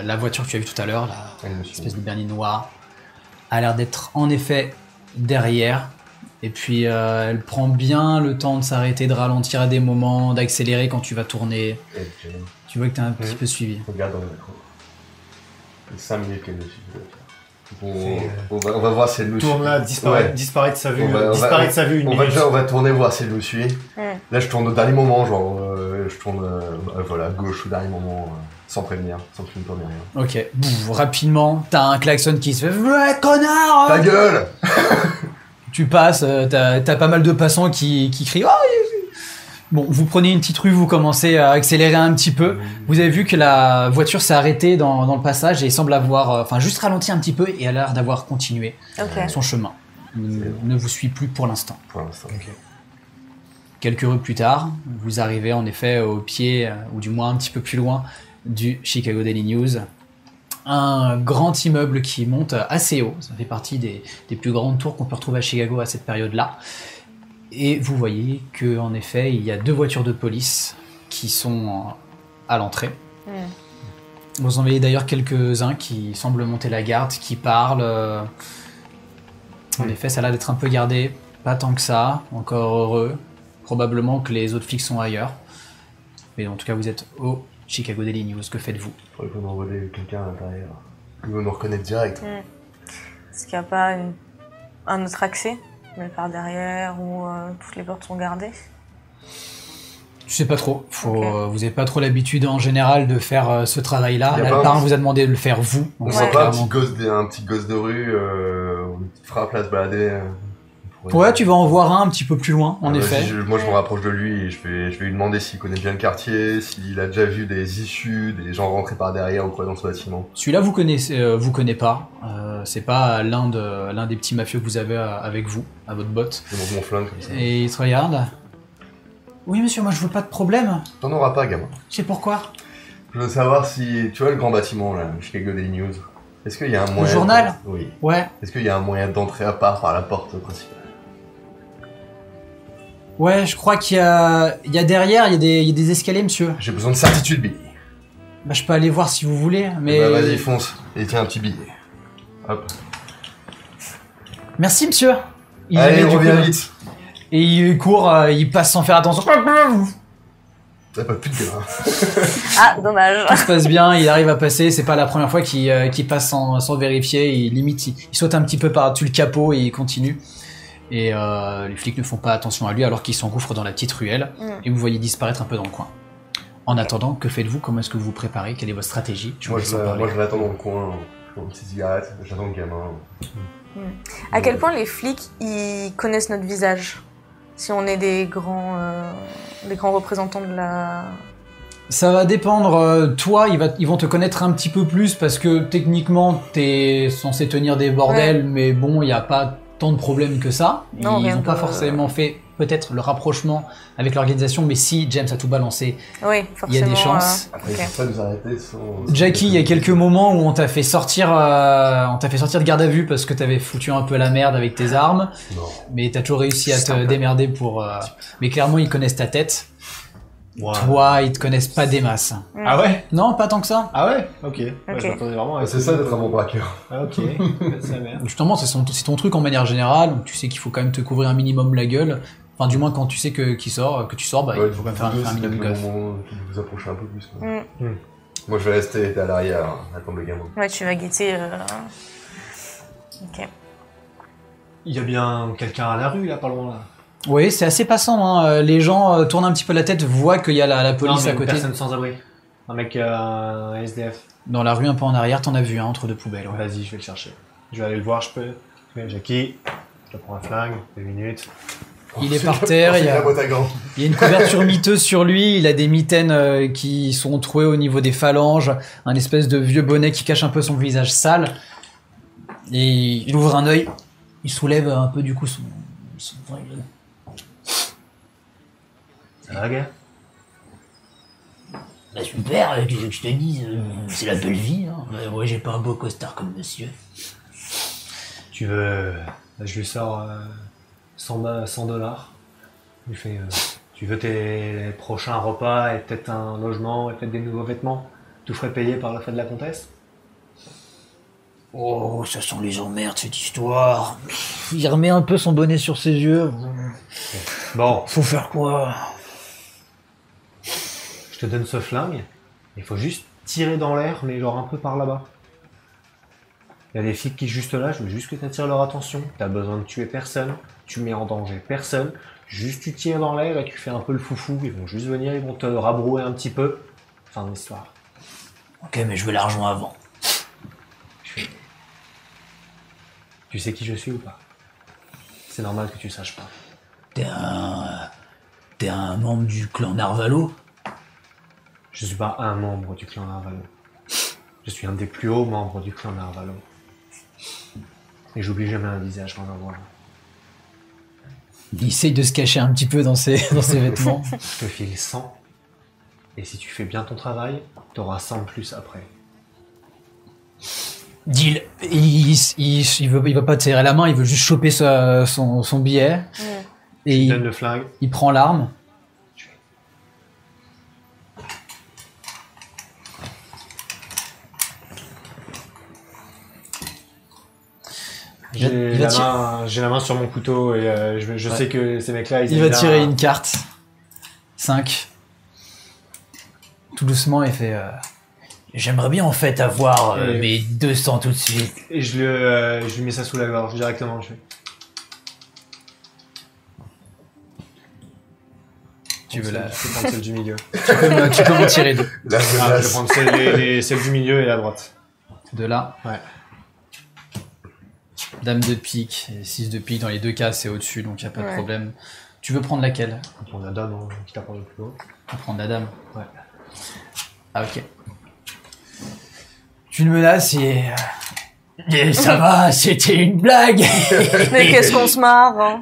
Speaker 4: la voiture que tu as vue tout à l'heure,
Speaker 1: Elle me suit.
Speaker 4: l'espèce de berline noire, a l'air d'être en effet derrière. Et puis elle prend bien le temps de s'arrêter, de ralentir à des moments, d'accélérer quand tu vas tourner.
Speaker 1: Et Jane,
Speaker 4: Tu vois que t'es un petit peu suivi.
Speaker 1: regarde dans le métro. Les 5 minutes qu'elle me suit. On va voir si elle nous suit.
Speaker 3: Tourne là,
Speaker 1: Ouais.
Speaker 3: disparaît de sa vue.
Speaker 1: On va-
Speaker 3: Disparaît de sa vue une minute.
Speaker 1: On va tourner voir si elle nous suit.
Speaker 2: Mm.
Speaker 1: Là, je tourne au dernier moment, genre, je tourne voilà, à gauche au dernier moment, sans prévenir, sans que tu me tournes rien.
Speaker 4: Ok. Rapidement, t'as un klaxon qui se fait ouais, connard!
Speaker 1: Ta gueule!
Speaker 4: Tu passes, t'as pas mal de passants qui crient oh, bon, vous prenez une petite rue, vous commencez à accélérer un petit peu. Vous avez vu que la voiture s'est arrêtée dans le passage et semble avoir, enfin juste ralenti un petit peu et a l'air d'avoir continué
Speaker 2: Ok.
Speaker 4: son chemin. Ne vous suit plus pour l'instant.
Speaker 1: Pour l'instant.
Speaker 4: Quelques rues plus tard, vous arrivez en effet au pied, ou du moins un petit peu plus loin, du Chicago Daily News. Un grand immeuble qui monte assez haut. Ça fait partie des plus grandes tours qu'on peut retrouver à Chicago à cette période-là. Et vous voyez qu'en effet, il y a 2 voitures de police qui sont à l'entrée.
Speaker 2: Mm.
Speaker 4: Vous en voyez d'ailleurs quelques-uns qui semblent monter la garde, qui parlent. En effet, ça a l'air d'être un peu gardé. Pas tant que ça, encore heureux. Probablement que les autres flics sont ailleurs. Mais en tout cas, vous êtes au Chicago Daily News. Que faites-vous?
Speaker 1: Faudrait qu'on envoie quelqu'un à l'intérieur. Ils vont nous reconnaître direct.
Speaker 2: Est-ce qu'il n'y a pas un autre accès, mais par derrière, où toutes les portes sont gardées?
Speaker 4: Je sais pas trop.
Speaker 2: Ok.
Speaker 4: Vous n'avez pas trop l'habitude en général de faire ce travail-là.
Speaker 1: Y a
Speaker 4: Là,
Speaker 1: pas
Speaker 4: le
Speaker 1: un
Speaker 4: parrain
Speaker 1: petit-
Speaker 4: vous a demandé de le faire vous.
Speaker 1: On
Speaker 4: Donc,
Speaker 1: voit
Speaker 2: Ouais.
Speaker 1: pas un
Speaker 4: clairement-
Speaker 1: petit gosse de rue, une petite frappe là se balader.
Speaker 4: Ouais, tu vas en voir un petit peu plus loin, en
Speaker 1: Ah,
Speaker 4: effet.
Speaker 1: vas-y, moi, je me rapproche de lui et je vais lui demander s'il connaît bien le quartier, s'il a déjà vu des issues, des gens rentrés par derrière ou quoi dans ce bâtiment.
Speaker 4: Celui-là, vous connaissez pas. C'est pas l'un des petits mafieux que vous avez avec vous, à votre botte.
Speaker 1: Je monte mon flingue comme ça.
Speaker 4: Et il te regarde. Oui, monsieur, moi je veux pas de problème.
Speaker 1: T'en auras pas, gamin.
Speaker 4: C'est pourquoi?
Speaker 1: Je veux savoir si... Tu vois le grand bâtiment, là, le Chicago Daily News. Est-ce qu'il y a un moyen...
Speaker 4: journal
Speaker 1: Oui.
Speaker 4: Ouais,
Speaker 1: Est-ce qu'il y a un moyen d'entrer à part par la porte principale?
Speaker 4: ouais, je crois qu'il y a derrière, il y a des escaliers, monsieur.
Speaker 1: J'ai besoin de certitude, Billy.
Speaker 4: Bah, je peux aller voir si vous voulez, mais.
Speaker 1: Bah vas-y, fonce. Et tiens un petit billet. Hop.
Speaker 4: Merci, monsieur. Il
Speaker 1: Allez,
Speaker 4: met du
Speaker 1: reviens
Speaker 4: coup-
Speaker 1: vite.
Speaker 4: Et il court, il passe sans faire attention.
Speaker 1: T'as pas plus de gueule, hein.
Speaker 2: Ah, dommage.
Speaker 4: Tout se passe bien, il arrive à passer. C'est pas la première fois qu'il passe sans vérifier. Il saute un petit peu par-dessus le capot et il continue. Et les flics ne font pas attention à lui alors qu'il s'engouffre dans la petite ruelle.
Speaker 2: Mm.
Speaker 4: Et vous voyez disparaître un peu dans le coin. En attendant, que faites-vous? Comment est-ce que vous vous préparez? Quelle est votre stratégie? Je vous
Speaker 1: Moi,
Speaker 4: laisse en parler.
Speaker 1: je l'attends dans le coin. Je prends une petite cigarette. J'attends le gamin.
Speaker 2: À quel point les flics, ils connaissent notre visage? Si on est des grands représentants de la...
Speaker 4: Ça va dépendre. Toi, ils vont te connaître un petit peu plus parce que techniquement, t'es censé tenir des bordels, mais bon, il n'y a pas tant de problèmes que ça.
Speaker 2: Non,
Speaker 4: Ils
Speaker 2: rien
Speaker 4: n'ont pas
Speaker 2: de-
Speaker 4: forcément fait peut-être le rapprochement avec l'organisation, mais si James a tout balancé,
Speaker 2: Oui,
Speaker 4: il y
Speaker 2: forcément.
Speaker 4: a des chances.
Speaker 1: Après,
Speaker 2: ok.
Speaker 1: ils peuvent pas nous arrêter sans...
Speaker 4: Jackie, il y a quelques moments où on t'a fait sortir de garde à vue parce que t'avais foutu un peu la merde avec tes armes,
Speaker 1: Non.
Speaker 4: mais t'as toujours réussi à te démerder pour. Mais clairement, ils connaissent ta tête. Toi, ils te connaissent pas des masses.
Speaker 3: Ah ouais?
Speaker 4: Non, pas tant que ça.
Speaker 3: Ah ouais? Ok. Ouais,
Speaker 2: Ok.
Speaker 3: je m'attendais vraiment à
Speaker 1: C'est ça d'être un bon braqueur.
Speaker 3: Ah ok. Ça merde.
Speaker 4: Justement, c'est ton truc en manière générale, donc tu sais qu'il faut quand même te couvrir un minimum la gueule. Enfin, du moins, quand tu sais que tu sors, bah, il faut quand même faire un minimum de gaffe.
Speaker 1: Vous approchez un peu plus. Quoi.
Speaker 2: Mm.
Speaker 1: Moi, je vais rester à l'arrière, attendre le gamin.
Speaker 2: Ouais, tu vas guetter. Ok.
Speaker 3: Il y a bien quelqu'un à la rue là, pas loin là.
Speaker 4: Oui, c'est assez passant. Hein. Les gens tournent un petit peu la tête, voient qu'il y a la police
Speaker 3: Non, mais
Speaker 4: à côté.
Speaker 3: Une personne sans abri. Un mec, un SDF.
Speaker 4: Dans la rue, un peu en arrière, t'en as vu un entre deux poubelles. Ouais.
Speaker 3: Vas-y, je vais le chercher. Je vais aller le voir, je peux. Ok, Jackie, je te prends un flingue, 2 minutes.
Speaker 4: Il est par terre, il y a...
Speaker 1: la boîte à gants.
Speaker 4: Il y a une couverture miteuse sur lui, il a des mitaines qui sont trouées au niveau des phalanges, un espèce de vieux bonnet qui cache un peu son visage sale. Et il ouvre un œil, il soulève un peu du coup son
Speaker 3: Ça va, gars?
Speaker 5: Bah super, qu'est-ce que je te dis, c'est la belle vie, hein. Ouais, j'ai pas un beau costard comme monsieur.
Speaker 3: Tu veux... Là, je lui sors 100 $. Je lui fais... tu veux tes prochains repas et peut-être un logement et peut-être des nouveaux vêtements? Tout frais payé par la fête de la comtesse?
Speaker 5: Oh, ça sent les emmerdes, cette histoire. Il remet un peu son bonnet sur ses yeux.
Speaker 3: Bon,
Speaker 5: Faut faire quoi?
Speaker 3: je te donne ce flingue. Il faut juste tirer dans l'air, mais genre un peu par là-bas. Il y a des flics qui sont juste là, je veux juste que tu attires leur attention. T'as besoin de tuer personne, tu mets en danger personne. Juste tu tires dans l'air et tu fais un peu le foufou. Ils vont juste venir, ils vont te rabrouer un petit peu. Fin de l'histoire.
Speaker 5: Ok, mais je veux l'argent avant.
Speaker 3: Tu sais qui je suis ou pas? C'est normal que tu saches pas.
Speaker 5: T'es un membre du clan Narvalo?
Speaker 3: Je suis pas un membre du clan Narvalo. Je suis un des plus hauts membres du clan Narvalo. Et j'oublie jamais un visage quand j'en vois un.
Speaker 4: Il essaye de se cacher un petit peu dans ses vêtements.
Speaker 3: Je te file 100. Et si tu fais bien ton travail, t'auras 100 de plus après.
Speaker 5: Deal.
Speaker 4: Il veut pas te serrer la main, il veut juste choper son billet. Et
Speaker 3: Je donne le flingue.
Speaker 4: il prend l'arme.
Speaker 3: J'ai
Speaker 4: il va
Speaker 3: la main sur mon couteau et je sais que ces mecs-là,
Speaker 4: Il va tirer une carte. 5. Tout doucement, il fait...
Speaker 5: J'aimerais bien en fait avoir
Speaker 3: Et-
Speaker 5: mes 200 tout de suite.
Speaker 3: Et je lui mets ça sous la gorge directement. Je fais.
Speaker 4: Tu veux la...
Speaker 3: Je vais prendre celle du milieu.
Speaker 4: tu peux m'en tirer deux.
Speaker 1: La
Speaker 3: Ah, je vais
Speaker 1: menace.
Speaker 3: prendre celle du milieu et la droite.
Speaker 4: De là.
Speaker 3: Ouais.
Speaker 4: Dame de pique et 6 de pique. Dans les deux cas, c'est au-dessus, donc il n'y a pas de
Speaker 2: Ouais.
Speaker 4: problème. Tu veux prendre laquelle?
Speaker 3: On prend la dame hein, qui t'apprend le plus haut.
Speaker 4: On va prendre la dame.
Speaker 3: Ouais.
Speaker 4: Ah, ok. Tu le menaces et...
Speaker 5: Ça va, c'était une blague.
Speaker 2: Mais qu'est-ce qu'on se marre, hein.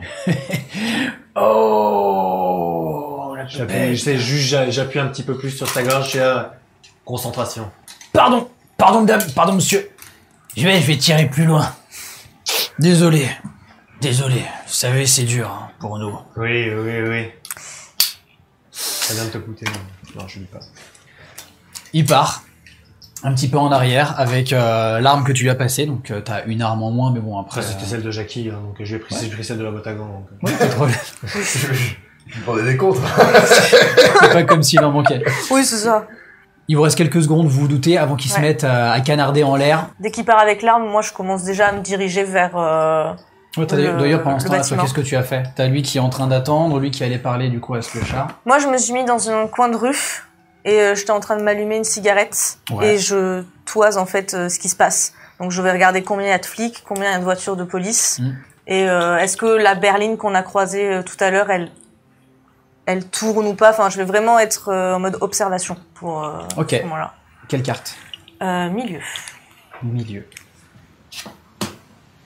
Speaker 5: Oh, la
Speaker 3: J'appuie un petit peu plus sur sa gorge. Je suis là. Concentration.
Speaker 5: Pardon, madame, pardon monsieur. Je vais tirer plus loin. Désolé. Vous savez, c'est dur hein, pour nous.
Speaker 3: Oui. Ça vient de te coûter. Non, je dis pas.
Speaker 4: Il part. Un petit peu en arrière avec l'arme que tu lui as passée. Donc t'as une arme en moins, mais bon après...
Speaker 3: Après, c'était celle de Jackie, hein, donc j'ai pris celle de la boîte à gants. Donc,
Speaker 4: Ouais, pas de problème.
Speaker 1: Je lui demandais des comptes.
Speaker 4: C'est pas comme s'il en manquait.
Speaker 2: Oui, c'est ça.
Speaker 4: Il vous reste quelques secondes, vous vous doutez, avant qu'il se
Speaker 2: Ouais.
Speaker 4: mette à canarder en l'air.
Speaker 2: Dès qu'il part avec l'arme, moi je commence déjà à me diriger vers.
Speaker 4: Ouais,
Speaker 2: Le-
Speaker 4: d'ailleurs, pendant ce
Speaker 2: le
Speaker 4: temps-là, toi,
Speaker 2: bâtiment.
Speaker 4: qu'est-ce que tu as fait? T'as lui qui est en train d'attendre, lui qui allait parler du coup à ce clochard.
Speaker 2: Moi je me suis mis dans un coin de rue et j'étais en train de m'allumer une cigarette
Speaker 4: Ouais.
Speaker 2: et je toise en fait ce qui se passe. Donc je vais regarder combien il y a de flics, combien il y a de voitures de police et est-ce que la berline qu'on a croisée tout à l'heure, elle tourne ou pas. Enfin, je vais vraiment être en mode observation pour
Speaker 4: Ok.
Speaker 2: ce moment-là.
Speaker 4: Quelle carte?
Speaker 2: Milieu.
Speaker 4: Milieu.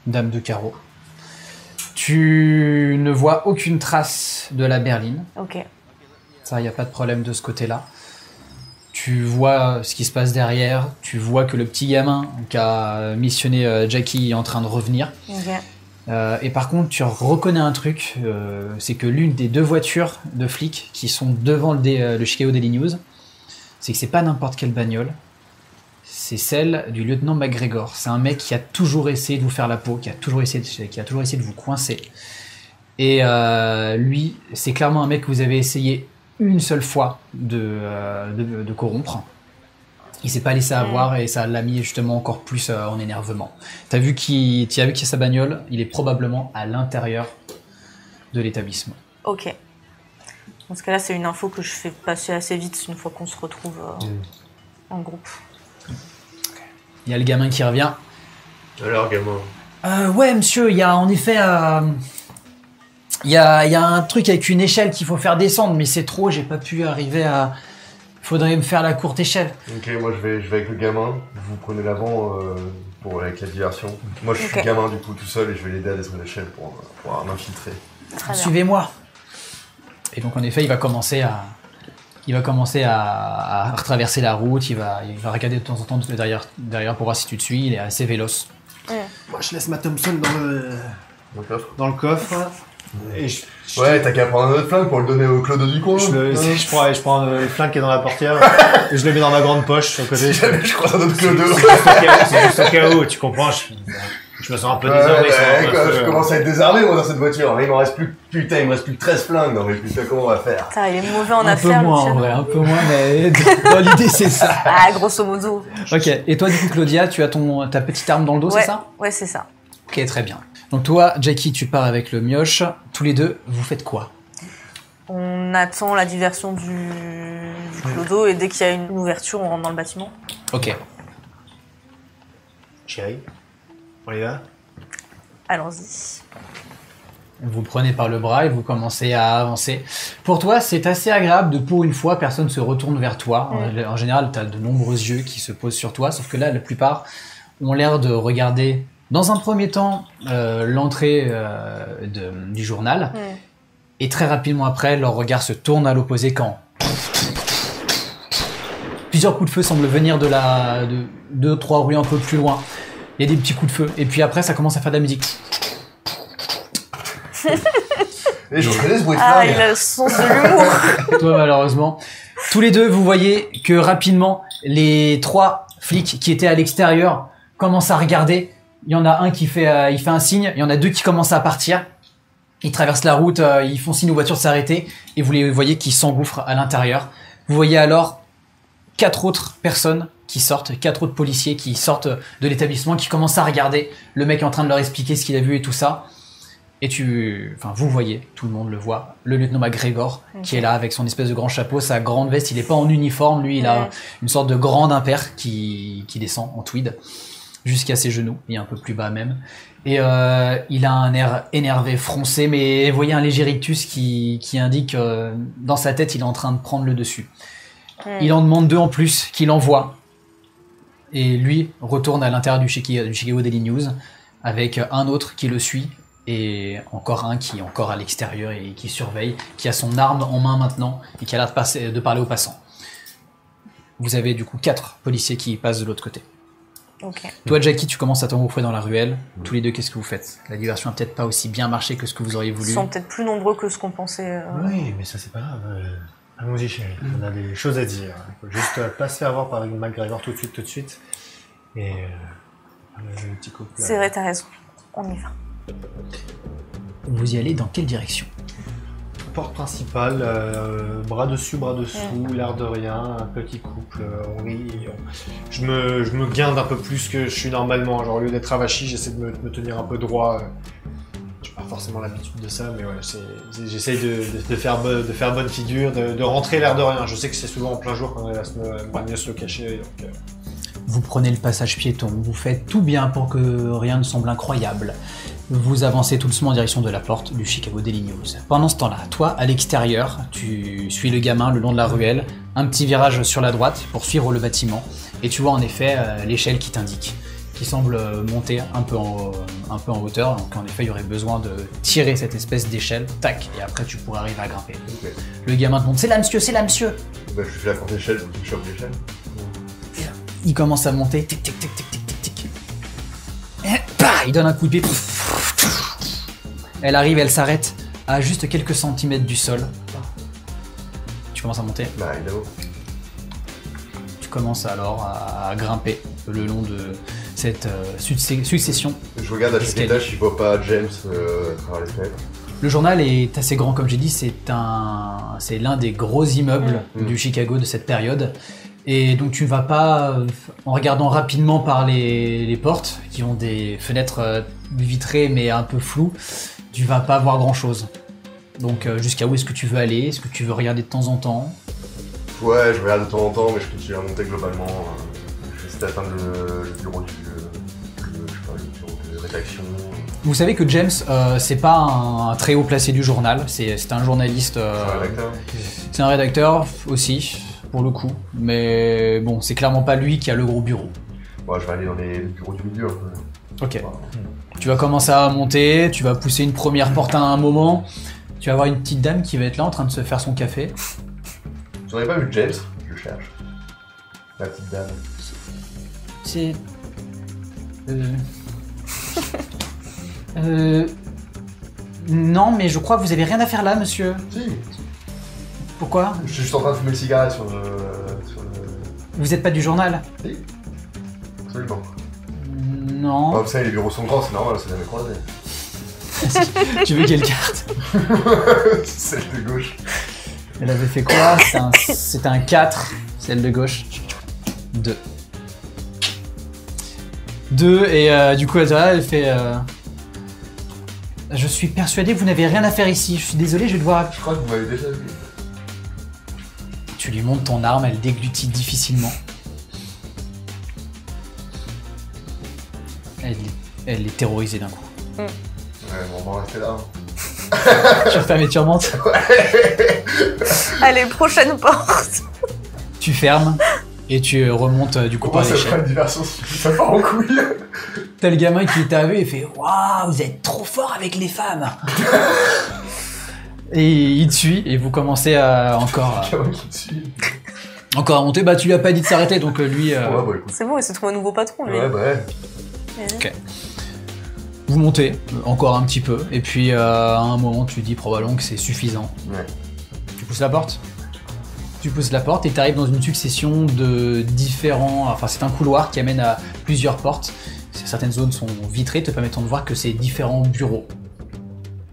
Speaker 4: Dame de carreau. Tu ne vois aucune trace de la berline.
Speaker 2: Ok.
Speaker 4: Ça, il n'y a pas de problème de ce côté-là. Tu vois ce qui se passe derrière. Tu vois que le petit gamin qui a missionné Jackie est en train de revenir.
Speaker 2: Ok.
Speaker 4: Et par contre, tu reconnais un truc, c'est que l'une des 2 voitures de flics qui sont devant le Chicago Daily News, c'est que c'est pas n'importe quelle bagnole, c'est celle du lieutenant McGregor. C'est un mec qui a toujours essayé de vous faire la peau, qui a toujours essayé de vous coincer. Et lui, c'est clairement un mec que vous avez essayé une seule fois de corrompre. Il s'est pas laissé avoir et ça l'a mis justement encore plus en énervement. Tu as vu qu'il y a sa bagnole, il est probablement à l'intérieur de l'établissement.
Speaker 2: Ok. Dans ce cas-là, c'est une info que je fais passer assez vite une fois qu'on se retrouve en groupe.
Speaker 4: Il y a le gamin qui revient.
Speaker 1: Alors, gamin.
Speaker 5: Ouais, monsieur, il y a en effet... Il y a un truc avec une échelle qu'il faut faire descendre, mais c'est trop, j'ai pas pu arriver à... Faudrait me faire la courte échelle.
Speaker 1: Ok, moi je vais avec le gamin, vous prenez l'avant avec la diversion. Moi je suis gamin du coup tout seul et je vais l'aider à descendre l'échelle pour m'infiltrer.
Speaker 5: Suivez-moi.
Speaker 4: Et donc en effet, il va commencer à retraverser la route, il va regarder de temps en temps derrière pour voir si tu te suis, il est assez véloce.
Speaker 3: Moi, je laisse ma Thompson
Speaker 1: Dans le coffre.
Speaker 3: dans le coffre. Et
Speaker 1: Ouais, t'as qu'à prendre un autre flingue pour le donner au Claude du coin.
Speaker 3: je prends le flingue qui est dans la portière et je le mets dans ma grande poche sur le côté.
Speaker 1: Si jamais je croise un autre Claude.
Speaker 3: C'est juste au cas où, tu comprends, je me sens un peu désarmé.
Speaker 1: Je commence à être désarmé moi dans cette voiture. Là, il me reste plus que 13 flingues. Non mais putain, comment on va faire?
Speaker 2: Putain, il est mauvais en
Speaker 4: Un peu
Speaker 2: affaires,
Speaker 4: moins en
Speaker 2: Lucien.
Speaker 4: vrai, un peu moins, mais dans l'idée c'est ça.
Speaker 2: Ah, grosso modo.
Speaker 4: Ok, et toi du coup Claudia, tu as ta petite arme dans le dos,
Speaker 2: Ouais,
Speaker 4: c'est ça?
Speaker 2: ouais, c'est ça.
Speaker 4: Ok, très bien. Donc toi, Jackie, tu pars avec le mioche. Tous les deux, vous faites quoi?
Speaker 2: On attend la diversion du clodo et dès qu'il y a une ouverture, on rentre dans le bâtiment.
Speaker 4: Ok.
Speaker 3: Chérie, on y va?
Speaker 2: Allons-y.
Speaker 4: Vous prenez par le bras et vous commencez à avancer. Pour toi, c'est assez agréable de, pour une fois, personne se retourne vers toi. En général, tu as de nombreux yeux qui se posent sur toi, sauf que là, la plupart ont l'air de regarder, dans un premier temps, l'entrée du journal. Et très rapidement après, leur regard se tourne à l'opposé quand plusieurs coups de feu semblent venir de 2-3 rues un peu plus loin. Il y a des petits coups de feu. Et puis après, ça commence à faire de la musique.
Speaker 1: Et je reconnais ce bruit de
Speaker 2: Ah,
Speaker 1: flingue.
Speaker 2: il a le sens de l'humour.
Speaker 4: Toi, malheureusement. Tous les deux, vous voyez que rapidement, les 3 flics qui étaient à l'extérieur commencent à regarder. Il y en a un qui fait, il fait un signe. Il y en a 2 qui commencent à partir. Ils traversent la route, ils font signe aux voitures de s'arrêter. Et vous les voyez qui s'engouffrent à l'intérieur. Vous voyez alors 4 autres personnes qui sortent, 4 autres policiers qui sortent de l'établissement, qui commencent à regarder. Le mec est en train de leur expliquer ce qu'il a vu et tout ça. Et vous voyez, tout le monde le voit, le lieutenant McGregor qui est là avec son espèce de grand chapeau, sa grande veste. Il est pas en uniforme, lui, il a une sorte de grand impair qui descend en tweed jusqu'à ses genoux, et un peu plus bas même. Et il a un air énervé, froncé, mais vous voyez un léger rictus qui indique dans sa tête, il est en train de prendre le dessus. Il en demande 2 en plus, qu'il envoie. Et lui retourne à l'intérieur du Chicago Daily News avec un autre qui le suit. Et encore un qui est encore à l'extérieur et qui surveille, qui a son arme en main maintenant et qui a l'air de parler aux passants. Vous avez du coup 4 policiers qui passent de l'autre côté.
Speaker 2: Ok.
Speaker 4: Toi, Jackie, tu commences à t'engouffrer dans la ruelle. Tous les deux, qu'est-ce que vous faites? La diversion n'a peut-être pas aussi bien marché que ce que vous auriez
Speaker 2: Ils
Speaker 4: voulu.
Speaker 2: sont peut-être plus nombreux que ce qu'on pensait.
Speaker 3: Oui, mais ça c'est pas grave. Allons-y chérie, on a des choses à dire. Il faut juste pas se faire voir par McGregor tout de suite. Et le petit couple.
Speaker 2: C'est vrai, t'as raison. On y va.
Speaker 4: Vous y allez dans quelle direction?
Speaker 3: Porte principale, bras dessus, l'air de rien, un petit couple, on rit. Je me guinde un peu plus que je suis normalement. Genre, au lieu d'être avachi, j'essaie de me tenir un peu droit. J'ai pas forcément l'habitude de ça, mais ouais, j'essaye de faire bonne figure, de rentrer l'air de rien. Je sais que c'est souvent en plein jour qu'on va mieux se le cacher. Donc,
Speaker 4: Vous prenez le passage piéton, vous faites tout bien pour que rien ne semble incroyable. Vous avancez tout doucement en direction de la porte du Chicago Daily News. Pendant ce temps-là, toi, à l'extérieur, tu suis le gamin le long de la ruelle, un petit virage sur la droite pour suivre le bâtiment, et tu vois en effet l'échelle qui t'indique, qui semble monter un peu en hauteur. Donc en effet, il y aurait besoin de tirer cette espèce d'échelle, tac, et après tu pourrais arriver à grimper.
Speaker 1: Ok.
Speaker 4: Le gamin te montre, c'est là monsieur, c'est là monsieur.
Speaker 1: Bah, je fais la courte échelle, je chope l'échelle.
Speaker 4: Il commence à monter, tic tic tic tic tic tic tic. Et, bah, il donne un coup de pied.
Speaker 5: Elle arrive, elle s'arrête à juste quelques centimètres du sol. Tu commences à monter.
Speaker 1: Bah, évidemment.
Speaker 5: Tu commences alors à grimper le long de cette succession.
Speaker 1: Je regarde à chaque
Speaker 5: Escalier.
Speaker 1: étage, je vois pas James à travers les fenêtres.
Speaker 5: Le journal est assez grand, comme j'ai dit, c'est l'un des gros immeubles du Chicago de cette période. Et donc tu ne vas pas, en regardant rapidement par les portes, qui ont des fenêtres vitrées mais un peu floues, tu vas pas voir grand chose. Donc jusqu'à où est-ce que tu veux aller? Est-ce que tu veux regarder de temps en temps?
Speaker 1: Ouais, je regarde de temps en temps, mais je continue à monter globalement. Je vais essayer d'atteindre le bureau le bureau de rédaction.
Speaker 5: Vous savez que James, c'est pas un très haut placé du journal, c'est un journaliste.
Speaker 1: C'est un rédacteur.
Speaker 5: C'est un rédacteur aussi, pour le coup. Mais bon, c'est clairement pas lui qui a le gros bureau.
Speaker 1: Ouais, je vais aller dans les bureaux du milieu un peu.
Speaker 5: Ok. Tu vas commencer à monter, tu vas pousser une première porte à un moment. Tu vas avoir une petite dame qui va être là en train de se faire son café.
Speaker 1: Vous n'avez pas vu James? Je le cherche. La petite dame.
Speaker 5: C'est... Non, mais je crois que vous avez rien à faire là, monsieur.
Speaker 1: Si.
Speaker 5: Pourquoi?
Speaker 1: Je suis juste en train de fumer le cigarette sur le...
Speaker 5: Vous êtes pas du journal?
Speaker 1: Si. Absolument.
Speaker 5: Non.
Speaker 1: Bah, vous savez, les bureaux sont grands, c'est normal, c'est jamais croisé.
Speaker 5: Tu veux quelle carte?
Speaker 1: Celle de gauche.
Speaker 5: Elle avait fait quoi? C'était un 4, celle de gauche. 2. 2, et du coup, elle fait... Je suis persuadé que vous n'avez rien à faire ici. Je suis désolé, je vais devoir...
Speaker 1: Je crois que vous m'avez déjà vu.
Speaker 5: Tu lui montres ton arme, elle déglutit difficilement. Elle est terrorisée d'un coup.
Speaker 1: Ouais, bon, on va rester là.
Speaker 5: Tu refermes et tu remontes.
Speaker 2: Allez, prochaine porte.
Speaker 5: Tu fermes et tu remontes du coup
Speaker 1: Comment
Speaker 5: par
Speaker 1: ça fera
Speaker 5: l'échelle.
Speaker 1: une diversion si ça part en couille?
Speaker 5: T'as le gamin qui t'a vu et fait « Waouh, vous êtes trop fort avec les femmes !» Et il te suit et vous commencez à encore à monter. Bah tu lui as pas dit de s'arrêter donc lui...
Speaker 1: Ouais, bah écoute.
Speaker 2: C'est bon, il s'est trouvé un nouveau patron, lui.
Speaker 1: Ouais, bah ouais.
Speaker 5: Ok. Vous montez encore un petit peu et puis à un moment tu dis probablement que c'est suffisant.
Speaker 1: Ouais.
Speaker 5: Tu pousses la porte. Tu pousses la porte et tu arrives dans une succession de différents... Enfin c'est un couloir qui amène à plusieurs portes. Certaines zones sont vitrées te permettant de voir que c'est différents bureaux.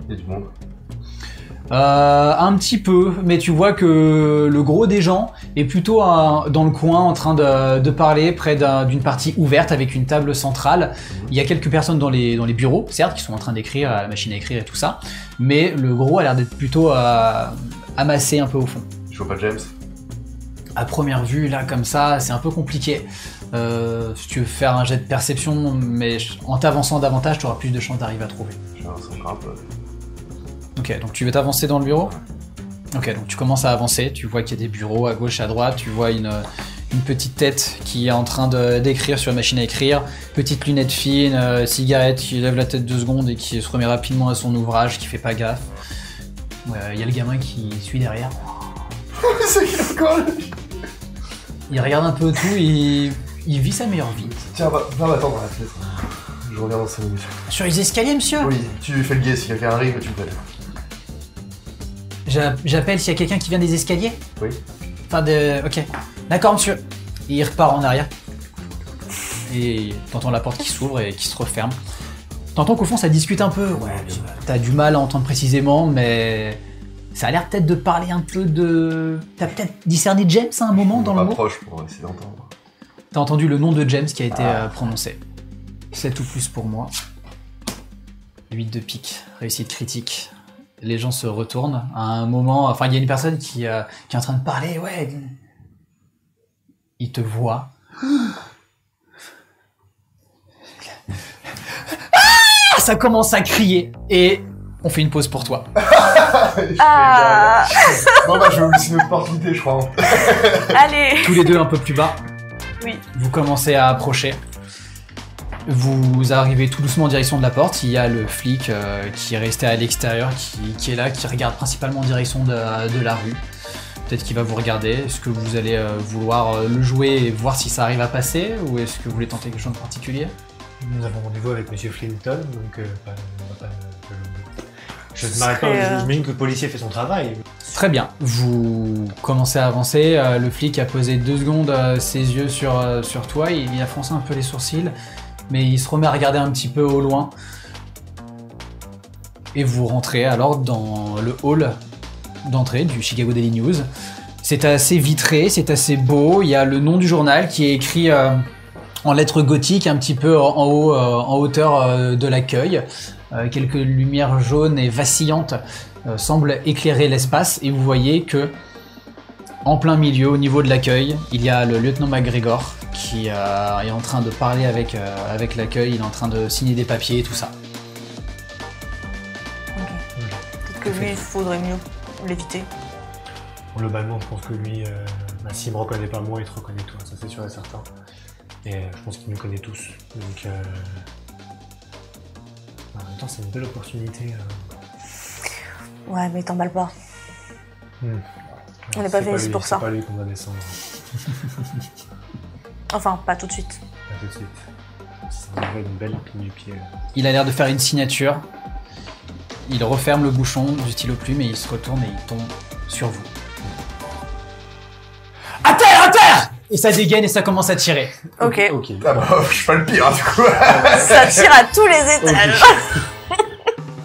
Speaker 1: Il y a du monde.
Speaker 5: Un petit peu, mais tu vois que le gros des gens est plutôt dans le coin en train de parler près d'une partie ouverte avec une table centrale. Il y a quelques personnes dans les bureaux, certes, qui sont en train d'écrire à la machine à écrire et tout ça, mais le gros a l'air d'être plutôt amassé un peu au fond.
Speaker 1: Je vois pas James.
Speaker 5: À première vue, là, comme ça, c'est un peu compliqué. Si tu veux faire un jet de perception, mais en t'avançant davantage, tu auras plus de chances d'arriver à trouver.
Speaker 1: J'avance encore un peu.
Speaker 5: Ok, donc tu veux t'avancer dans le bureau? Ok, donc tu commences à avancer, tu vois qu'il y a des bureaux à gauche, à droite, tu vois une petite tête qui est en train d'écrire sur la machine à écrire, petite lunette fine, cigarette qui lève la tête 2 secondes et qui se remet rapidement à son ouvrage, qui fait pas gaffe. Il y a le gamin qui suit derrière.
Speaker 1: C'est qu'il est encore lui.
Speaker 5: Il regarde un peu tout, il vit sa meilleure vie.
Speaker 1: Tiens, va m'attendre à la fenêtre. Je reviens dans 5 minutes.
Speaker 5: Sur les escaliers, monsieur?
Speaker 1: Oui, tu fais le guet, si quelqu'un arrive, tu me fais.
Speaker 5: J'appelle s'il y a quelqu'un qui vient des escaliers?
Speaker 1: Oui.
Speaker 5: Enfin, ok. D'accord, monsieur. Et il repart en arrière. Et t'entends la porte qui s'ouvre et qui se referme. T'entends qu'au fond, ça discute un peu. Ouais, t'as du mal à entendre précisément, mais... Ça a l'air peut-être de parler un peu de... T'as peut-être discerné James à un moment dans le mot?
Speaker 1: Proche pour essayer d'entendre.
Speaker 5: T'as entendu le nom de James qui a été prononcé. 7 ou plus pour moi. 8 de pique. Réussite critique. Les gens se retournent. À un moment... Enfin, il y a une personne qui est en train de parler. Ouais. Il te voit. Ça commence à crier. Et on fait une pause pour toi.
Speaker 2: Ah.
Speaker 1: Bon bah je vais vous laisser une opportunité, je crois.
Speaker 2: Allez.
Speaker 5: Tous les deux un peu plus bas.
Speaker 2: Oui.
Speaker 5: Vous commencez à approcher. Vous arrivez tout doucement en direction de la porte. Il y a le flic qui est resté à l'extérieur, qui est là, qui regarde principalement en direction de la rue. Peut-être qu'il va vous regarder. Est-ce que vous allez vouloir le jouer et voir si ça arrive à passer, ou est-ce que vous voulez tenter quelque chose de particulier?
Speaker 3: Nous avons rendez-vous avec Monsieur Flinton, donc on va pas Je ne m'arrête pas, j'imagine que le policier fait son travail.
Speaker 5: Très bien. Vous commencez à avancer. Le flic a posé 2 secondes ses yeux sur toi. Il a froncé un peu les sourcils, mais il se remet à regarder un petit peu au loin. Et vous rentrez alors dans le hall d'entrée du Chicago Daily News. C'est assez vitré, c'est assez beau. Il y a le nom du journal qui est écrit en lettres gothiques, un petit peu en haut, en hauteur de l'accueil. Quelques lumières jaunes et vacillantes semblent éclairer l'espace. Et vous voyez que, en plein milieu, au niveau de l'accueil, il y a le lieutenant McGregor qui est en train de parler avec l'accueil. Il est en train de signer des papiers et tout ça.
Speaker 2: Peut-être que lui, il faudrait mieux l'éviter.
Speaker 3: Globalement, je pense que lui, s'il me reconnaît pas moi, il te reconnaît toi, ça c'est sûr et certain. Et je pense qu'il nous connaît tous. Donc, en même temps, c'est une belle opportunité.
Speaker 2: Ouais, mais t'emballes pas. On n'est pas venu ici pour ça.
Speaker 3: C'est pas lui qu'on va descendre.
Speaker 2: Enfin, pas tout de suite.
Speaker 3: Pas tout de suite. Ça va une belle épine du pied.
Speaker 5: Il a l'air de faire une signature. Il referme le bouchon du stylo plume et il se retourne et il tombe sur vous. À terre, à terre! Et ça dégaine et ça commence à tirer.
Speaker 2: Ok.
Speaker 1: Ah bah, je suis pas le pire, hein, du coup.
Speaker 2: Ça tire à tous les étages.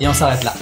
Speaker 5: Et on s'arrête là.